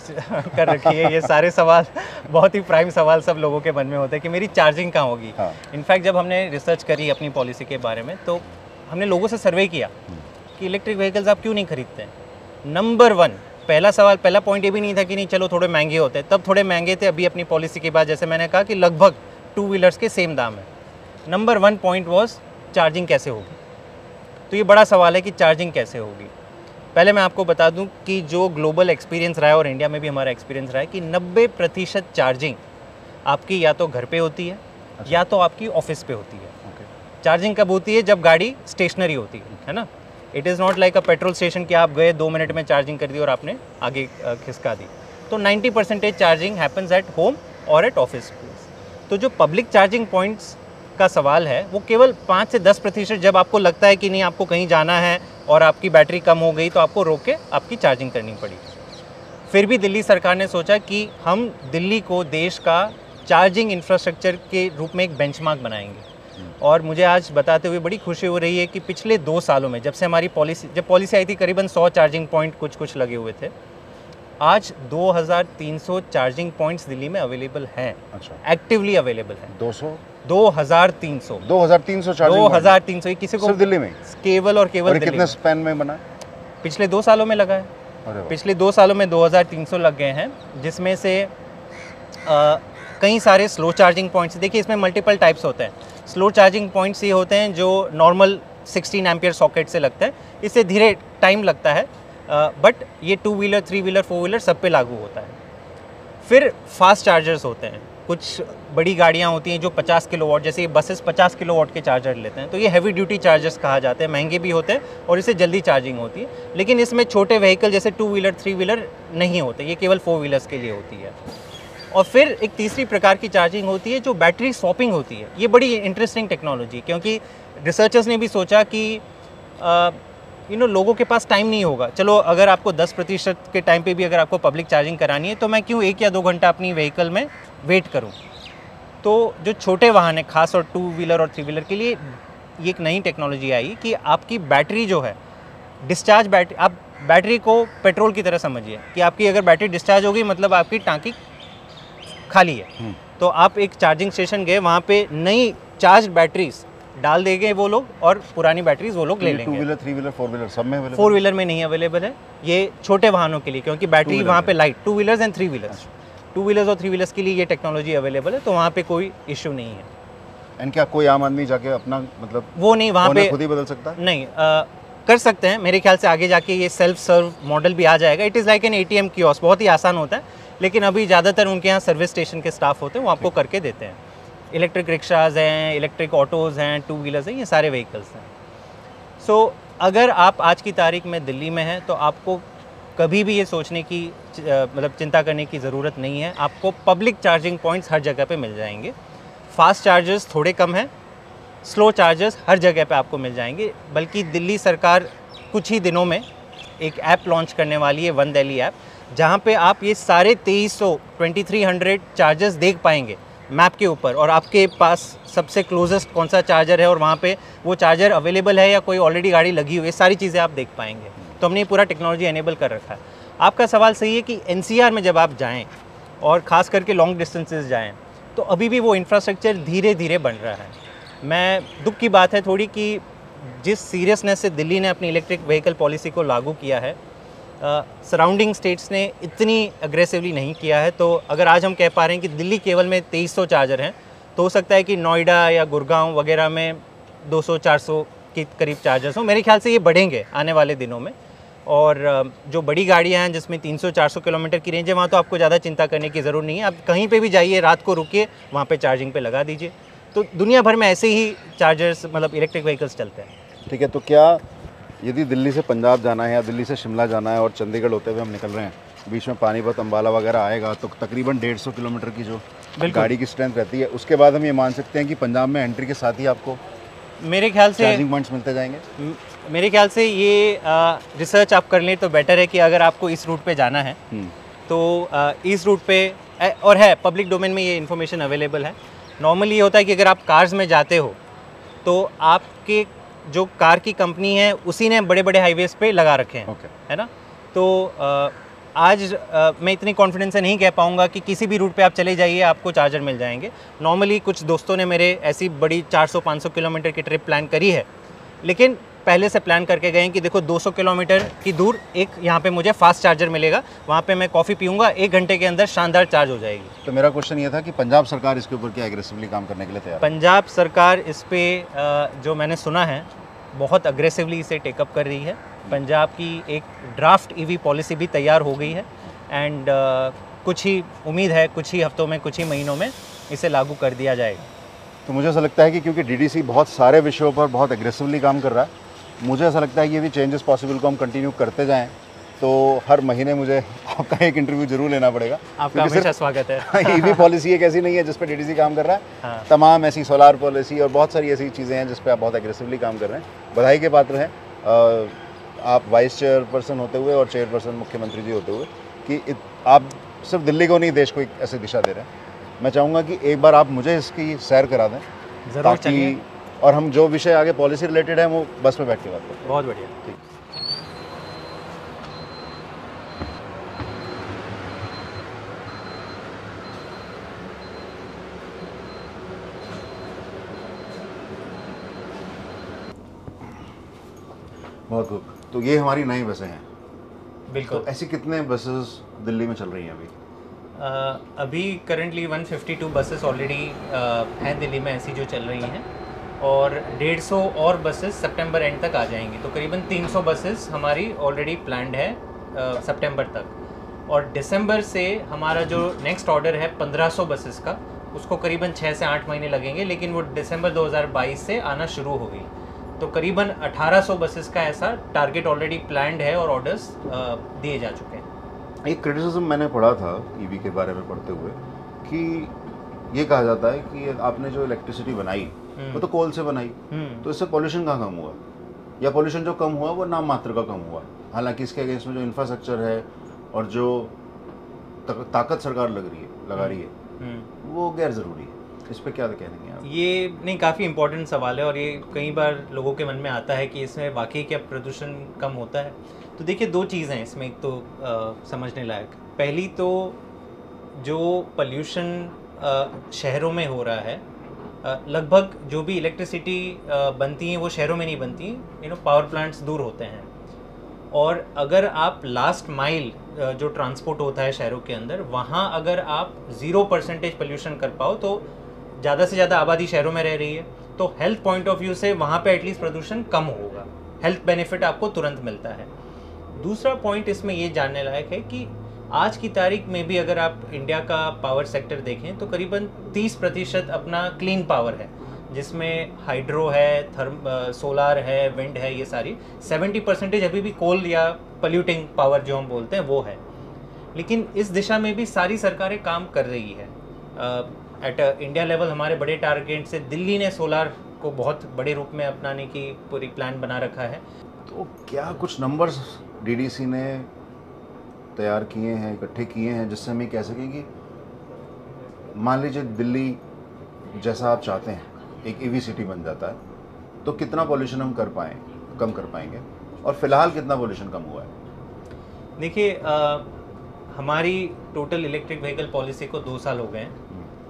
रखी है। ये सारे सवाल बहुत ही प्राइम सवाल सब लोगों के मन में होते हैं कि मेरी चार्जिंग कहाँ होगी। हाँ। इनफैक्ट जब हमने रिसर्च करी अपनी पॉलिसी के बारे में तो हमने लोगों से सर्वे किया कि इलेक्ट्रिक व्हीकल्स आप क्यों नहीं खरीदते हैं। नंबर 1 पहला पॉइंट ये भी नहीं था कि नहीं चलो थोड़े महंगे होते हैं, तब थोड़े महंगे थे। अभी अपनी पॉलिसी के बाद जैसे मैंने कहा कि लगभग 2 व्हीलर्स के सेम दाम है। नंबर 1 पॉइंट वॉज चार्जिंग कैसे होगी। तो ये बड़ा सवाल है कि चार्जिंग कैसे होगी। पहले मैं आपको बता दूं कि जो ग्लोबल एक्सपीरियंस रहा है और इंडिया में भी हमारा एक्सपीरियंस रहा है कि 90% चार्जिंग आपकी या तो घर पे होती है या तो आपकी ऑफिस पे होती है। चार्जिंग कब होती है? जब गाड़ी स्टेशनरी होती है ना। It is not like a petrol station कि आप गए 2 मिनट में चार्जिंग कर दी और आपने आगे खिसका दी। तो 90% चार्जिंग हैपन्स एट होम और एट ऑफिस प्लेस। तो जो पब्लिक चार्जिंग पॉइंट्स का सवाल है वो केवल 5 से 10% जब आपको लगता है कि नहीं आपको कहीं जाना है और आपकी बैटरी कम हो गई तो आपको रोक के आपकी चार्जिंग करनी पड़ी। फिर भी दिल्ली सरकार ने सोचा कि हम दिल्ली को देश का चार्जिंग इंफ्रास्ट्रक्चर के रूप में एक बेंचमार्क बनाएंगे। और मुझे आज बताते हुए बड़ी खुशी हो रही है कि पिछले 2 सालों में जब से हमारी पॉलिसी आई थी करीबन 100 चार्जिंग पॉइंट कुछ लगे हुए थे। आज 2300 चार्जिंग पॉइंट्स दिल्ली में अवेलेबल हैं। अच्छा। एक्टिवली अवेलेबल हैं। 2300 चार्जिंग 2300 किसी को सिर्फ दिल्ली में केवल और केवल दिल्ली कितने में। स्पैन में बना? पिछले 2 सालों में लगा है। अरे वाह। पिछले 2 सालों में 2300 लग गए हैं, जिसमें से कई सारे स्लो चार्जिंग पॉइंट्स, देखिए इसमें मल्टीपल टाइप्स होते हैं। स्लो चार्जिंग पॉइंट्स ये होते हैं जो नॉर्मल 16 एम्पियर सॉकेट से लगता है, इससे धीरे टाइम लगता है, बट ये 2 व्हीलर 3 व्हीलर 4 व्हीलर सब पे लागू होता है। फिर फास्ट चार्जर्स होते हैं, कुछ बड़ी गाड़ियाँ होती हैं जो 50 किलोवाट, जैसे ये बसेस 50 किलोवाट के चार्जर लेते हैं, तो ये हैवी ड्यूटी चार्जर्स कहा जाते हैं, महंगे भी होते हैं और इससे जल्दी चार्जिंग होती है। लेकिन इसमें छोटे व्हीकल जैसे 2 व्हीलर 3 व्हीलर नहीं होते, ये केवल 4 व्हीलर्स के लिए होती है। और फिर एक तीसरी प्रकार की चार्जिंग होती है जो बैटरी स्वैपिंग होती है। ये बड़ी इंटरेस्टिंग टेक्नोलॉजी, क्योंकि रिसर्चर्स ने भी सोचा कि लोगों के पास टाइम नहीं होगा, चलो अगर आपको 10% के टाइम पे भी अगर आपको पब्लिक चार्जिंग करानी है तो मैं क्यों 1 या 2 घंटा अपनी व्हीकल में वेट करूं। तो जो छोटे वाहन है, खास और 2 व्हीलर और 3 व्हीलर के लिए ये एक नई टेक्नोलॉजी आई कि आपकी बैटरी जो है, डिस्चार्ज बैटरी, आप बैटरी को पेट्रोल की तरह समझिए कि आपकी अगर बैटरी डिस्चार्ज होगी मतलब आपकी टांकी खाली है। तो आप एक चार्जिंग स्टेशन गए, वहाँ पे नई चार्ज बैटरीज डाल देंगे वो लोग और पुरानी बैटरीज वो लोग ले लेंगे। 2 व्हीलर 3 व्हीलर 4 व्हीलर सब में अवेलेबल? 4 व्हीलर में नहीं अवेलेबल है, ये छोटे वाहनों के लिए, क्योंकि बैटरी वहाँ पे light 2 wheelers and 3 wheelers, 2 wheelers और 3 व्हीलर्स के लिए ये टेक्नोलॉजी अवेलेबल है, तो वहाँ पे कोई इशू नहीं है। एंड क्या कोई आम आदमी जाके अपना मतलब वो नहीं, वहाँ पे खुद ही बदल सकता है? नहीं, कर सकते हैं, मेरे ख्याल से आगे जाके ये सेल्फ सर्व मॉडल भी आ जाएगा। It is like an ATM kiosk, बहुत ही आसान होता है, लेकिन अभी ज़्यादातर उनके यहाँ सर्विस स्टेशन के स्टाफ होते हैं, वो आपको करके देते हैं। इलेक्ट्रिक रिक्शाज हैं, इलेक्ट्रिक ऑटोज़ हैं, 2 व्हीलर्स हैं, ये सारे व्हीकल्स हैं। सो अगर आप आज की तारीख में दिल्ली में हैं तो आपको कभी भी ये सोचने की मतलब चिंता करने की ज़रूरत नहीं है, आपको पब्लिक चार्जिंग पॉइंट्स हर जगह पे मिल जाएंगे। फास्ट चार्जर्स थोड़े कम हैं, स्लो चार्जर्स हर जगह पे आपको मिल जाएंगे। बल्कि दिल्ली सरकार कुछ ही दिनों में एक ऐप लॉन्च करने वाली है, वन दिल्ली ऐप, जहाँ पे आप ये सारे 2300 चार्जर्स देख पाएंगे मैप के ऊपर, और आपके पास सबसे क्लोजेस्ट कौन सा चार्जर है और वहाँ पे वो चार्जर अवेलेबल है या कोई ऑलरेडी गाड़ी लगी हुई है, सारी चीज़ें आप देख पाएंगे। तो हमने ये पूरा टेक्नोलॉजी एनेबल कर रखा है। आपका सवाल सही है कि NCR में जब आप जाएँ और ख़ास करके लॉन्ग डिस्टेंसेस जाएँ तो अभी भी वो इंफ्रास्ट्रक्चर धीरे धीरे बन रहा है। मैं दुख की बात है थोड़ी कि जिस सीरियसनेस से दिल्ली ने अपनी इलेक्ट्रिक व्हीकल पॉलिसी को लागू किया है, सराउंडिंग स्टेट्स ने इतनी अग्रेसिवली नहीं किया है। तो अगर आज हम कह पा रहे हैं कि दिल्ली केवल में 2300 चार्जर हैं, तो हो सकता है कि नोएडा या गुड़गांव वगैरह में 200-400 के करीब चार्जर्स हों। मेरे ख्याल से ये बढ़ेंगे आने वाले दिनों में। और जो बड़ी गाड़ियाँ हैं जिसमें 300-400 किलोमीटर की रेंज है, वहाँ तो आपको ज़्यादा चिंता करने की ज़रूरत नहीं है। आप कहीं पे भी जाइए, रात को रुकिए, वहाँ पे चार्जिंग पे लगा दीजिए। तो दुनिया भर में ऐसे ही चार्जर्स मतलब इलेक्ट्रिक व्हीकल्स चलते हैं। ठीक है, तो क्या यदि दिल्ली से पंजाब जाना है या दिल्ली से शिमला जाना है और चंडीगढ़ होते हुए हम निकल रहे हैं, बीच में पानीपत अम्बाला वगैरह आएगा, तो तकरीबन 150 किलोमीटर की जो गाड़ी की स्ट्रेंथ रहती है, उसके बाद हम ये मान सकते हैं कि पंजाब में एंट्री के साथ ही आपको मेरे ख्याल से चार्जिंग पॉइंट्स मिलते जाएंगे? मेरे ख्याल से ये रिसर्च आप कर लें तो बेटर है कि अगर आपको इस रूट पे जाना है तो इस रूट पे और है पब्लिक डोमेन में ये इन्फॉर्मेशन अवेलेबल है। नॉर्मली ये होता है कि अगर आप कार्स में जाते हो तो आपके जो कार की कंपनी है उसी ने बड़े बड़े हाईवेज पे लगा रखे हैं, है ना। तो आज मैं इतनी कॉन्फिडेंस से नहीं कह पाऊंगा कि किसी भी रूट पे आप चले जाइए आपको चार्जर मिल जाएंगे। नॉर्मली कुछ दोस्तों ने मेरे ऐसी बड़ी 400-500 किलोमीटर की ट्रिप प्लान करी है, लेकिन पहले से प्लान करके गए हैं कि देखो 200 किलोमीटर की दूर एक यहाँ पे मुझे फास्ट चार्जर मिलेगा, वहाँ पे मैं कॉफ़ी पीऊँगा, 1 घंटे के अंदर शानदार चार्ज हो जाएगी। तो मेरा क्वेश्चन ये था कि पंजाब सरकार इसके ऊपर क्या एग्रेसिवली काम करने के लिए तैयार है? पंजाब सरकार इस पर जो मैंने सुना है बहुत अग्रेसिवली इसे टेकअप कर रही है। पंजाब की एक ड्राफ्ट EV पॉलिसी भी तैयार हो गई है एंड कुछ ही उम्मीद है कुछ ही हफ्तों में, कुछ ही महीनों में इसे लागू कर दिया जाएगा। तो मुझे ऐसा लगता है कि क्योंकि DDC बहुत सारे विषयों पर बहुत एग्रेसिवली काम कर रहा है, मुझे ऐसा लगता है कि यदि चेंजेस पॉसिबल को हम कंटिन्यू करते जाएं तो हर महीने मुझे आपका एक इंटरव्यू जरूर लेना पड़ेगा। आपका हमेशा स्वागत है। EV पॉलिसी एक ऐसी नहीं है जिस पर DDC काम कर रहा है। हाँ। तमाम ऐसी सोलार पॉलिसी और बहुत सारी ऐसी चीज़ें हैं जिस पर आप बहुत एग्रेसिवली काम कर रहे हैं। बधाई के पात्र हैं आप वाइस चेयरपर्सन होते हुए और चेयरपर्सन मुख्यमंत्री जी होते हुए कि आप सिर्फ दिल्ली को नहीं देश को एक ऐसी दिशा दे रहे हैं। मैं चाहूँगा कि एक बार आप मुझे इसकी सैर करा दें ज़रूर, चलिए। और हम जो विषय आगे पॉलिसी रिलेटेड है वो बस में बैठ के बात करें। बहुत बढ़िया, ठीक। बहुत खूब। तो ये हमारी नई बसें हैं। बिल्कुल। तो ऐसी कितने बसेस दिल्ली में चल रही हैं अभी? अभी करंटली 152 बसेस ऑलरेडी हैं दिल्ली में ऐसी जो चल रही हैं, और 150 और बसेस सितंबर एंड तक आ जाएंगी। तो करीबन 300 बसेस हमारी ऑलरेडी प्लान्ड है सितंबर तक। और दिसंबर से हमारा जो नेक्स्ट ऑर्डर है 1500 बसेस का, उसको करीबन 6 से 8 महीने लगेंगे, लेकिन वो दिसंबर 2022 से आना शुरू हो गई। तो करीबन 1800 बसेस का ऐसा टारगेट ऑलरेडी प्लान्ड है और ऑर्डर्स दिए जा चुके हैं। एक क्रिटिसिज्म मैंने पढ़ा था ईवी के बारे में पढ़ते हुए कि ये कहा जाता है कि आपने जो इलेक्ट्रिसिटी बनाई वो तो कोल से बनाई, तो इससे पॉल्यूशन कहाँ कम हुआ, या पॉल्यूशन जो कम हुआ वो नाम मात्र का कम हुआ। हालांकि इसके अगेंस्ट में जो इंफ्रास्ट्रक्चर है और जो ताकत सरकार लगा रही है वो गैर ज़रूरी है। इस पे क्या कहेंगे आप? ये नहीं, काफ़ी इंपॉर्टेंट सवाल है और ये कई बार लोगों के मन में आता है कि इसमें वाकई क्या प्रदूषण कम होता है। तो देखिए, दो चीज़ें हैं इसमें। एक तो समझने लायक, पहली तो जो पोल्यूशन शहरों में हो रहा है, लगभग जो भी इलेक्ट्रिसिटी बनती हैं वो शहरों में नहीं बनती, पावर प्लांट्स दूर होते हैं। और अगर आप लास्ट माइल जो ट्रांसपोर्ट होता है शहरों के अंदर, वहाँ अगर आप 0% पोल्यूशन कर पाओ, तो ज़्यादा से ज़्यादा आबादी शहरों में रह रही है, तो हेल्थ पॉइंट ऑफ व्यू से वहाँ पे एटलीस्ट प्रदूषण कम होगा, हेल्थ बेनिफिट आपको तुरंत मिलता है। दूसरा पॉइंट इसमें ये जानने लायक है कि आज की तारीख में भी अगर आप इंडिया का पावर सेक्टर देखें तो करीबन 30% अपना क्लीन पावर है, जिसमें हाइड्रो है, सोलार है, विंड है, ये सारी। 70% अभी भी कोल या पोल्यूटिंग पावर जो हम बोलते हैं वो है। लेकिन इस दिशा में भी सारी सरकारें काम कर रही है। एट इंडिया लेवल हमारे बड़े टारगेट से दिल्ली ने सोलार को बहुत बड़े रूप में अपनाने की पूरी प्लान बना रखा है। तो क्या कुछ नंबर्स डीडीसी ने तैयार किए हैं, इकट्ठे किए हैं, जिससे हम ये कह सकें कि मान लीजिए दिल्ली जैसा आप चाहते हैं एक ईवी सिटी बन जाता है, तो कितना पॉल्यूशन हम कम कर पाएंगे, और फिलहाल कितना पॉल्यूशन कम हुआ है? देखिए, हमारी टोटल इलेक्ट्रिक व्हीकल पॉलिसी को 2 साल हो गए हैं,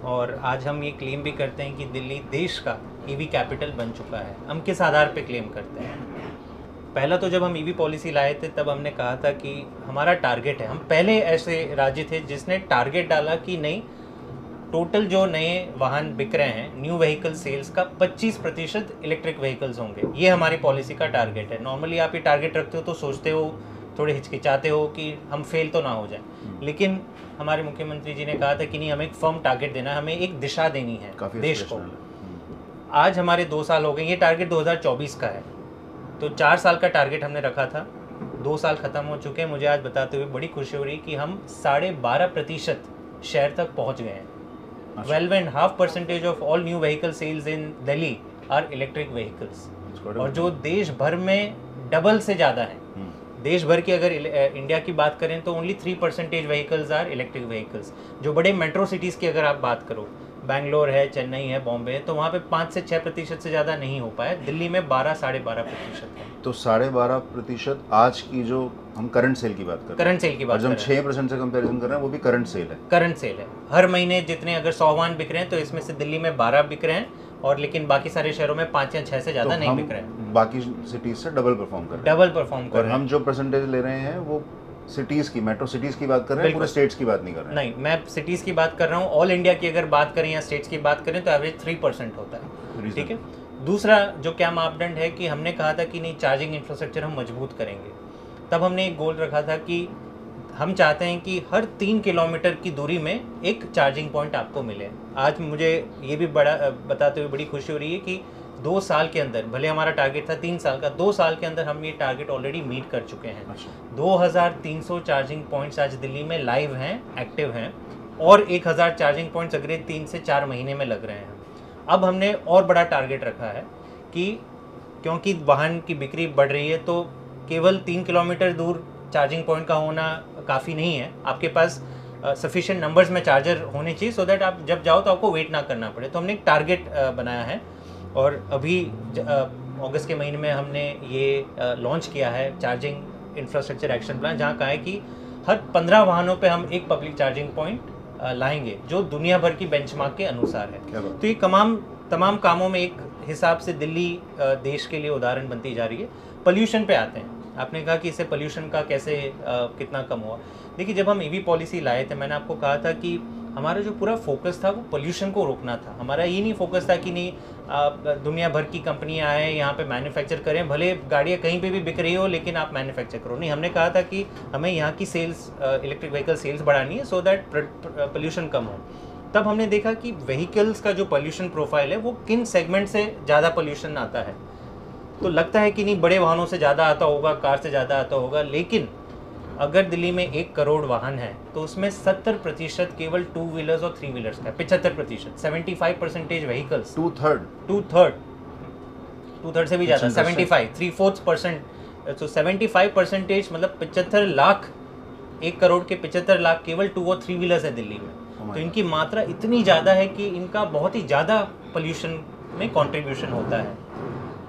और आज हम ये क्लेम भी करते हैं कि दिल्ली देश का ईवी कैपिटल बन चुका है। हम किस आधार पे क्लेम करते हैं? पहला तो जब हम ईवी पॉलिसी लाए थे तब हमने कहा था कि हमारा टारगेट है, हम पहले ऐसे राज्य थे जिसने टारगेट डाला कि नहीं, टोटल जो नए वाहन बिक रहे हैं, न्यू व्हीकल सेल्स का 25% इलेक्ट्रिक व्हीकल्स होंगे। ये हमारी पॉलिसी का टारगेट है। नॉर्मली आप ये टारगेट रखते हो तो सोचते हो, थोड़े हिचकिचाते हो कि हम फेल तो ना हो जाए, लेकिन हमारे मुख्यमंत्री जी ने कहा था कि नहीं, हमें एक फर्म टारगेट देना है, हमें एक दिशा देनी है देश को। आज हमारे 2 साल हो गए, ये टारगेट 2024 का है, तो 4 साल का टारगेट हमने रखा था, 2 साल ख़त्म हो चुके हैं। मुझे आज बताते हुए बड़ी खुशी हो रही कि हम 12.5% शहर तक पहुँच गए हैं। 12.5% of all new vehicle sales in Delhi are electric vehicles, और जो देश भर में डबल से ज़्यादा है। देश भर की अगर इंडिया की बात करें तो only 3% vehicles are electric vehicles. जो बड़े मेट्रो सिटीज़ की अगर आप बात करो, बैंगलोर है, चेन्नई है, बॉम्बे है, तो वहाँ पे 5 से 6% से ज़्यादा नहीं हो पाया। दिल्ली में 12-12.5% है। तो 12.5% आज की जो हम करंट सेल की बात कर रहे हैं, करंट सेल की बात, और जब 6% से कंपैरिजन कर रहे हैं वो भी करंट सेल है। करंट सेल है। हर महीने जितने अगर 100 वाहन बिक रहे हैं तो इसमें से दिल्ली में 12 बिक रहे हैं, और लेकिन बाकी सारे शहरों में 5 या 6 से ज़्यादा नहीं बिक रहे हैं। बाकी सिटीज से डबल परफॉर्म कर रहे हैं। डबल परफॉर्म कर और रहे हैं। हम जो परसेंटेज ले रहे हैं वो सिटीज़ की, मेट्रो सिटीज़ की बात कर रहे हैं, पूरे स्टेट्स की बात नहीं कर रहे हैं। नहीं, मैं सिटीज़ की बात कर रहा हूँ। ऑल इंडिया की अगर बात करें या स्टेट्स की बात करें तो एवरेज 3% होता है। ठीक है। दूसरा जो क्या मापदंड है कि हमने कहा था कि नहीं, चार्जिंग इंफ्रास्ट्रक्चर हम मजबूत करेंगे। तब हमने एक गोल रखा था कि हम चाहते हैं कि हर 3 किलोमीटर की दूरी में एक चार्जिंग पॉइंट आपको मिले। आज मुझे ये भी बड़ा बताते हुए बड़ी खुशी हो रही है कि 2 साल के अंदर, भले हमारा टारगेट था 3 साल का, 2 साल के अंदर हम ये टारगेट ऑलरेडी मीट कर चुके हैं। 2300 चार्जिंग पॉइंट्स आज दिल्ली में लाइव हैं, एक्टिव हैं, और 1000 चार्जिंग पॉइंट्स अगले 3 से 4 महीने में लग रहे हैं। अब हमने और बड़ा टारगेट रखा है कि क्योंकि वाहन की बिक्री बढ़ रही है, तो केवल 3 किलोमीटर दूर चार्जिंग पॉइंट का होना काफ़ी नहीं है। आपके पास सफिशिएंट नंबर्स में चार्जर होने चाहिए, सो दैट आप जब जाओ तो आपको वेट ना करना पड़े। तो हमने एक टारगेट बनाया है, और अभी अगस्त के महीने में हमने ये लॉन्च किया है चार्जिंग इंफ्रास्ट्रक्चर एक्शन प्लान, जहाँ कहा है कि हर 15 वाहनों पे हम एक पब्लिक चार्जिंग पॉइंट लाएंगे, जो दुनिया भर की बेंचमार्क के अनुसार है। तो ये तमाम कामों में एक हिसाब से दिल्ली देश के लिए उदाहरण बनती जा रही है। पोल्यूशन पे आते हैं। आपने कहा कि इससे पोल्यूशन का कैसे कितना कम हुआ। देखिए, जब हम ईवी पॉलिसी लाए थे, मैंने आपको कहा था कि हमारा जो पूरा फोकस था वो पोल्यूशन को रोकना था। हमारा ये नहीं फोकस था कि नहीं दुनिया भर की कंपनियां आए यहाँ पे मैन्युफैक्चर करें, भले गाड़ियाँ कहीं पे भी बिक रही हो लेकिन आप मैन्युफैक्चर करो। नहीं, हमने कहा था कि हमें यहाँ की सेल्स, इलेक्ट्रिक व्हीकल सेल्स बढ़ानी है सो दैट पोल्यूशन कम हो। तब हमने देखा कि व्हीकल्स का जो पोल्यूशन प्रोफाइल है वो किन सेगमेंट से ज़्यादा पोल्यूशन आता है। तो लगता है कि नहीं बड़े वाहनों से ज़्यादा आता होगा, कार से ज़्यादा आता होगा, लेकिन अगर दिल्ली में 1 करोड़ वाहन है तो उसमें 70% केवल 2 व्हीलर्स और 3 व्हीलर्स का है। 75%, 75% व्हीकल्स, 2/3 से भी ज़्यादा, 75, 3/4%। तो 75% मतलब 75 लाख, 1 करोड़ के 75 लाख केवल 2 और 3 व्हीलर्स है दिल्ली में। तो इनकी मात्रा इतनी ज़्यादा है कि इनका बहुत ही ज़्यादा पोल्यूशन में कंट्रीब्यूशन होता है।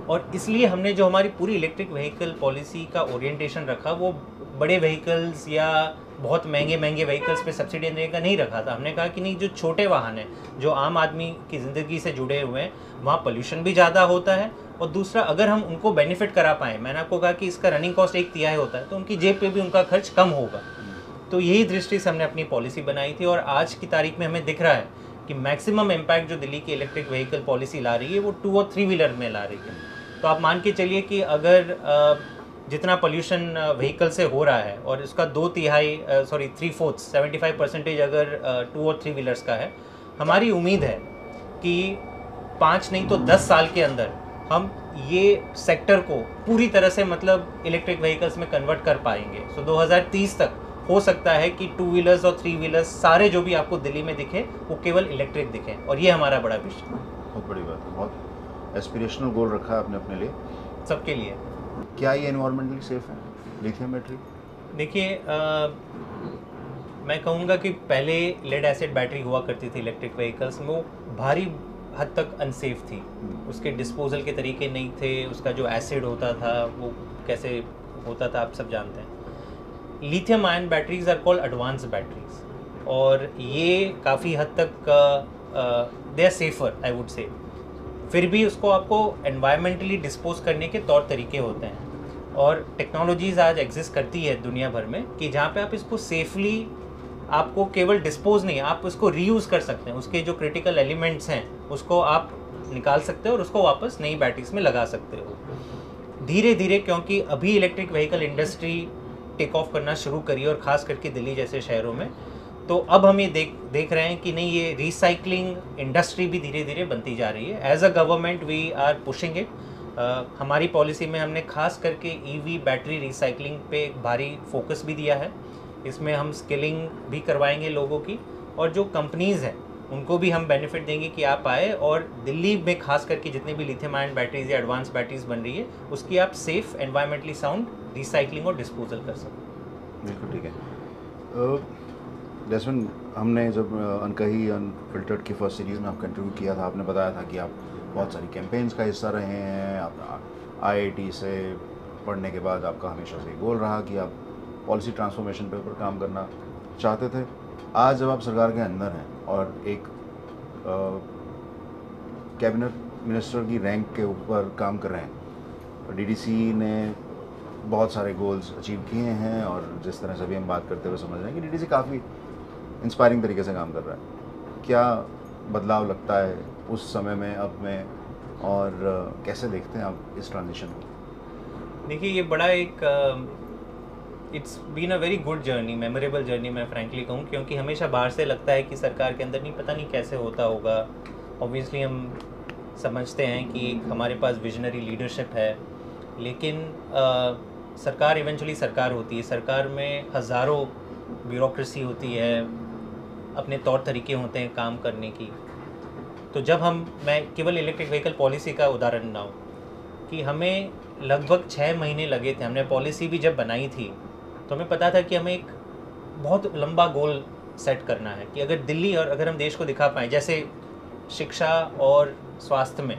और इसलिए हमने जो हमारी पूरी इलेक्ट्रिक व्हीकल पॉलिसी का ओरिएंटेशन रखा वो बड़े व्हीकल्स या बहुत महंगे व्हीकल्स पे सब्सिडी देने का नहीं रखा था। हमने कहा कि नहीं, जो छोटे वाहन हैं, जो आम आदमी की ज़िंदगी से जुड़े हुए हैं, वहाँ पोल्यूशन भी ज़्यादा होता है। और दूसरा, अगर हम उनको बेनिफिट करा पाएँ, मैंने आपको कहा कि इसका रनिंग कॉस्ट 1/3 होता है, तो उनकी जेब पे भी उनका खर्च कम होगा। तो यही दृष्टि से हमने अपनी पॉलिसी बनाई थी। और आज की तारीख में हमें दिख रहा है कि मैक्सिमम इम्पैक्ट जो दिल्ली की इलेक्ट्रिक व्हीकल पॉलिसी ला रही है वो 2 और 3 व्हीलर में ला रही है। तो आप मान के चलिए कि अगर जितना पोल्यूशन व्हीकल से हो रहा है और इसका 3/4 75% अगर 2 और 3 व्हीलर्स का है, हमारी उम्मीद है कि 5 नहीं तो 10 साल के अंदर हम ये सेक्टर को पूरी तरह से मतलब इलेक्ट्रिक व्हीकल्स में कन्वर्ट कर पाएंगे। सो 2030 तक हो सकता है कि 2 व्हीलर्स और 3 व्हीलर्स सारे जो भी आपको दिल्ली में दिखे वो केवल इलेक्ट्रिक दिखे, और ये हमारा बड़ा विजन है। बहुत बड़ी बात है, बहुत एस्पिरेशनल गोल रखा है आपने अपने लिए, सबके लिए। क्या ये एनवायरमेंटली सेफ है लिथियम बैटरी? देखिए, मैं कहूँगा कि पहले लेड एसिड बैटरी हुआ करती थी इलेक्ट्रिक व्हीकल्स में, वो भारी हद तक अनसेफ थी। उसके डिस्पोजल के तरीके नहीं थे, उसका जो एसिड होता था वो कैसे होता था आप सब जानते हैं। Lithium ion batteries are called advance batteries, और ये काफ़ी हद तक they are safer, I would say. फिर भी उसको आपको एनवायरमेंटली डिस्पोज करने के तौर तरीके होते हैं, और टेक्नोलॉजीज़ आज एग्जिस्ट करती है दुनिया भर में कि जहाँ पे आप इसको सेफली, आपको केवल डिस्पोज नहीं, आप उसको रीयूज़ कर सकते हैं। उसके जो क्रिटिकल एलिमेंट्स हैं उसको आप निकाल सकते हो और उसको वापस नई बैटरीज में लगा सकते हो धीरे धीरे। क्योंकि अभी electric vehicle industry take off करना शुरू करी, और ख़ास करके दिल्ली जैसे शहरों में, तो अब हम ये देख रहे हैं कि नहीं, ये रिसाइकलिंग इंडस्ट्री भी धीरे धीरे बनती जा रही है। As a government we are pushing it. हमारी पॉलिसी में हमने खास करके ईवी बैटरी रिसाइकलिंग पे एक भारी फोकस भी दिया है। इसमें हम स्किलिंग भी करवाएंगे लोगों की, और जो कंपनीज़ हैं उनको भी हम बेनिफिट देंगे कि आप आए और दिल्ली में खास करके जितने भी लिथियम आयन बैटरीज या एडवांस बैटरीज बन रही है उसकी आप सेफ, एनवायरमेंटली साउंड रिसाइकलिंग और डिस्पोजल कर सकें। बिल्कुल ठीक है। जैस्मिन, हमने जब अनकही अनफिल्टर्ड की फर्स्ट सीरीज़ में आपका इंटरव्यू किया था, आपने बताया था कि आप बहुत सारी कैंपेन्स का हिस्सा रहे हैं। आप IIT से पढ़ने के बाद आपका हमेशा से गोल रहा कि आप पॉलिसी ट्रांसफॉर्मेशन पे ऊपर काम करना चाहते थे। आज जब आप सरकार के अंदर हैं और एक कैबिनेट मिनिस्टर की रैंक के ऊपर काम कर रहे हैं, DDC ने बहुत सारे गोल्स अचीव किए हैं, और जिस तरह से भी हम बात करते हुए समझ रहे हैं कि DDC काफ़ी इंस्पायरिंग तरीके से काम कर रहा है। क्या बदलाव लगता है उस समय में, अब में, और कैसे देखते हैं आप इस ट्रांजिशन को? देखिए, ये बड़ा एक it's been a very good journey, memorable journey मैं फ्रैंकली कहूँ, क्योंकि हमेशा बाहर से लगता है कि सरकार के अंदर नहीं, पता नहीं कैसे होता होगा। ऑब्वियसली हम समझते हैं कि हमारे पास विजनरी लीडरशिप है, लेकिन सरकार इवेंचुअली सरकार होती है। सरकार में हज़ारों ब्यूरोक्रेसी होती है, अपने तौर तरीके होते हैं काम करने की। तो जब मैं केवल इलेक्ट्रिक व्हीकल पॉलिसी का उदाहरण ना हो कि हमें लगभग 6 महीने लगे थे। हमने पॉलिसी भी जब बनाई थी तो हमें पता था कि हमें एक बहुत लंबा गोल सेट करना है कि अगर दिल्ली और अगर हम देश को दिखा पाएँ, जैसे शिक्षा और स्वास्थ्य में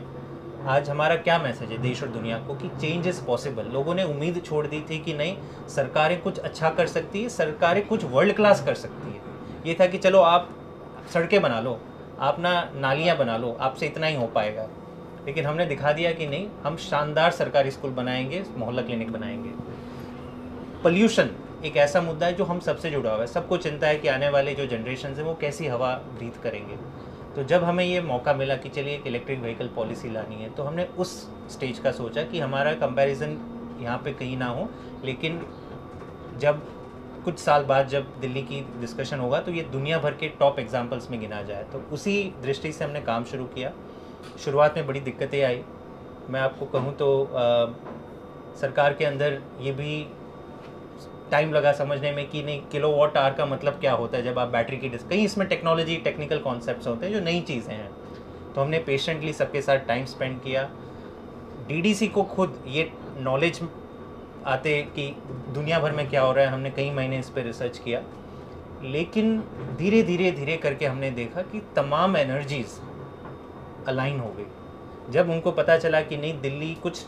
आज हमारा क्या मैसेज है देश और दुनिया को कि चेंज इज़ पॉसिबल। लोगों ने उम्मीद छोड़ दी थी कि नहीं, सरकारें कुछ अच्छा कर सकती है, सरकारें कुछ वर्ल्ड क्लास कर सकती है। ये था कि चलो आप सड़कें बना लो, आप ना नालियाँ बना लो, आपसे इतना ही हो पाएगा। लेकिन हमने दिखा दिया कि नहीं, हम शानदार सरकारी स्कूल बनाएंगे, मोहल्ला क्लिनिक बनाएंगे। पोल्यूशन एक ऐसा मुद्दा है जो हम सबसे जुड़ा हुआ है। सबको चिंता है कि आने वाले जो जनरेशन है वो कैसी हवा ब्रीथ करेंगे। तो जब हमें ये मौका मिला कि चलिए एक इलेक्ट्रिक व्हीकल पॉलिसी लानी है, तो हमने उस स्टेज का सोचा कि हमारा कंपैरिजन यहाँ पे कहीं ना हो, लेकिन जब कुछ साल बाद जब दिल्ली की डिस्कशन होगा तो ये दुनिया भर के टॉप एग्जाम्पल्स में गिना जाए। तो उसी दृष्टि से हमने काम शुरू किया। शुरुआत में बड़ी दिक्कतें आई। मैं आपको कहूँ तो सरकार के अंदर ये भी टाइम लगा समझने में कि नहीं किलोवाट आवर का मतलब क्या होता है जब आप बैटरी की कहीं इसमें टेक्नोलॉजी टेक्निकल कॉन्सेप्ट्स होते हैं जो नई चीज़ें हैं। तो हमने पेशेंटली सबके साथ टाइम स्पेंड किया। डीडीसी को खुद ये नॉलेज आते कि दुनिया भर में क्या हो रहा है, हमने कई महीने इस पर रिसर्च किया, लेकिन धीरे धीरे धीरे करके हमने देखा कि तमाम एनर्जीज़ अलाइन हो गई। जब उनको पता चला कि नहीं दिल्ली कुछ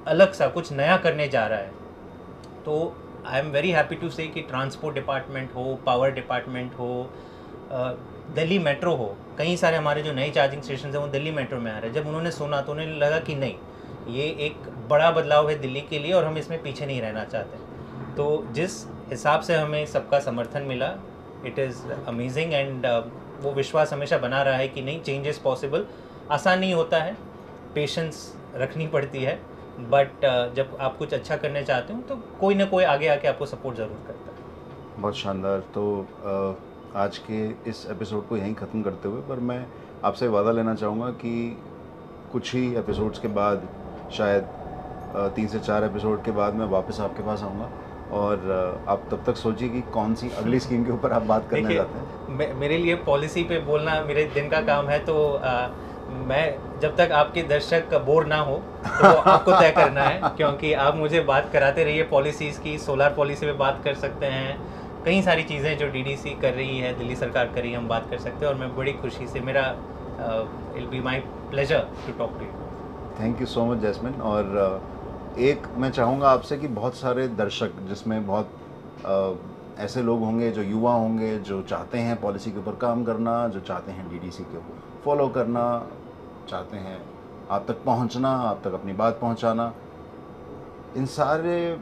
अलग सा कुछ नया करने जा रहा है, तो I am very happy to say कि ट्रांसपोर्ट डिपार्टमेंट हो, पावर डिपार्टमेंट हो, दिल्ली मेट्रो हो, कई सारे हमारे जो नए चार्जिंग स्टेशन हैं वो दिल्ली मेट्रो में आ रहे हैं। जब उन्होंने सुना तो उन्हें लगा कि नहीं ये एक बड़ा बदलाव है दिल्ली के लिए और हम इसमें पीछे नहीं रहना चाहते। तो जिस हिसाब से हमें सबका समर्थन मिला, इट इज़ अमेजिंग एंड वो विश्वास हमेशा बना रहा है कि नहीं चेंज इज़ पॉसिबल। आसान नहीं होता है, पेशेंस रखनी पड़ती है, बट जब आप कुछ अच्छा करने चाहते हो तो कोई ना कोई आगे आके आपको सपोर्ट ज़रूर करता है। बहुत शानदार। तो आज के इस एपिसोड को यहीं ख़त्म करते हुए पर मैं आपसे वादा लेना चाहूँगा कि कुछ ही एपिसोड्स के बाद, शायद 3 से 4 एपिसोड के बाद मैं वापस आपके पास आऊँगा और आप तब तक सोचिए कि कौन सी अगली स्कीम के ऊपर आप बात करने जाते हैं। मेरे लिए पॉलिसी पे बोलना मेरे दिन का काम है, तो मैं जब तक आपके दर्शक बोर ना हो तो आपको तय करना है, क्योंकि आप मुझे बात कराते रहिए पॉलिसीज़ की। सोलर पॉलिसी पे बात कर सकते हैं, कई सारी चीज़ें जो डीडीसी कर रही है, दिल्ली सरकार कर रही है, हम बात कर सकते हैं। और मैं बड़ी खुशी से, मेरा it be my pleasure to talk to you. Thank you so much Jasmine. और एक मैं चाहूँगा आपसे कि बहुत सारे दर्शक, जिसमें बहुत ऐसे लोग होंगे जो युवा होंगे, जो चाहते हैं पॉलिसी के ऊपर काम करना, जो चाहते हैं डीडीसी को फॉलो करना, चाहते हैं आप तक पहुंचना, आप तक अपनी बात पहुंचाना, इन सारे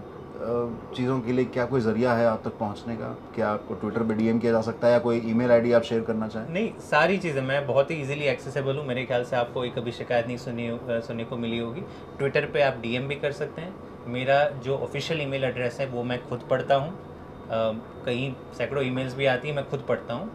चीज़ों के लिए क्या कोई ज़रिया है आप तक पहुंचने का? क्या आपको ट्विटर पे डीएम किया जा सकता है या कोई ईमेल आईडी आप शेयर करना चाहें? नहीं, सारी चीज़ें मैं बहुत ही इजीली एक्सेसिबल हूँ। मेरे ख्याल से आपको कोई कभी शिकायत नहीं सुनने को मिली होगी। ट्विटर पे आप डीएम भी कर सकते हैं। मेरा जो ऑफिशियल ईमेल एड्रेस है वो मैं खुद पढ़ता हूँ, कहीं सैकड़ों ईमेल्स भी आती हैं, मैं खुद पढ़ता हूँ।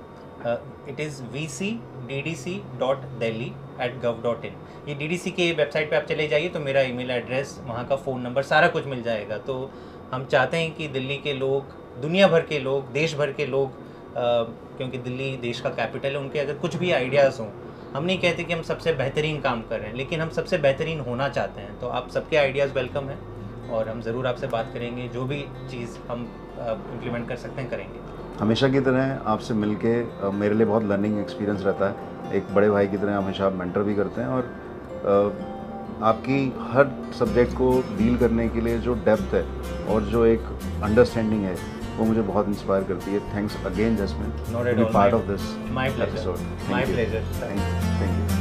It is vc.ddc.delhi@gov.in। ये डीडीसी के वेबसाइट पे आप चले जाइए तो मेरा ईमेल एड्रेस, वहाँ का फ़ोन नंबर, सारा कुछ मिल जाएगा। तो हम चाहते हैं कि दिल्ली के लोग, दुनिया भर के लोग, देश भर के लोग, क्योंकि दिल्ली देश का कैपिटल है, उनके अगर कुछ भी आइडियाज़ हों, हम नहीं कहते कि हम सबसे बेहतरीन काम कर रहे हैं, लेकिन हम सबसे बेहतरीन होना चाहते हैं। तो आप सबके आइडियाज़ वेलकम हैं और हम ज़रूर आपसे बात करेंगे। जो भी चीज़ हम इम्प्लीमेंट कर सकते हैं करेंगे। हमेशा की तरह आपसे मिलके मेरे लिए बहुत लर्निंग एक्सपीरियंस रहता है। एक बड़े भाई की तरह हमेशा आप मेंटर भी करते हैं और आपकी हर सब्जेक्ट को डील करने के लिए जो डेप्थ है और जो एक अंडरस्टैंडिंग है वो मुझे बहुत इंस्पायर करती है। Thanks again Jasmine, Not at all. Part of this My pleasure. Episode. My pleasure. Thank you.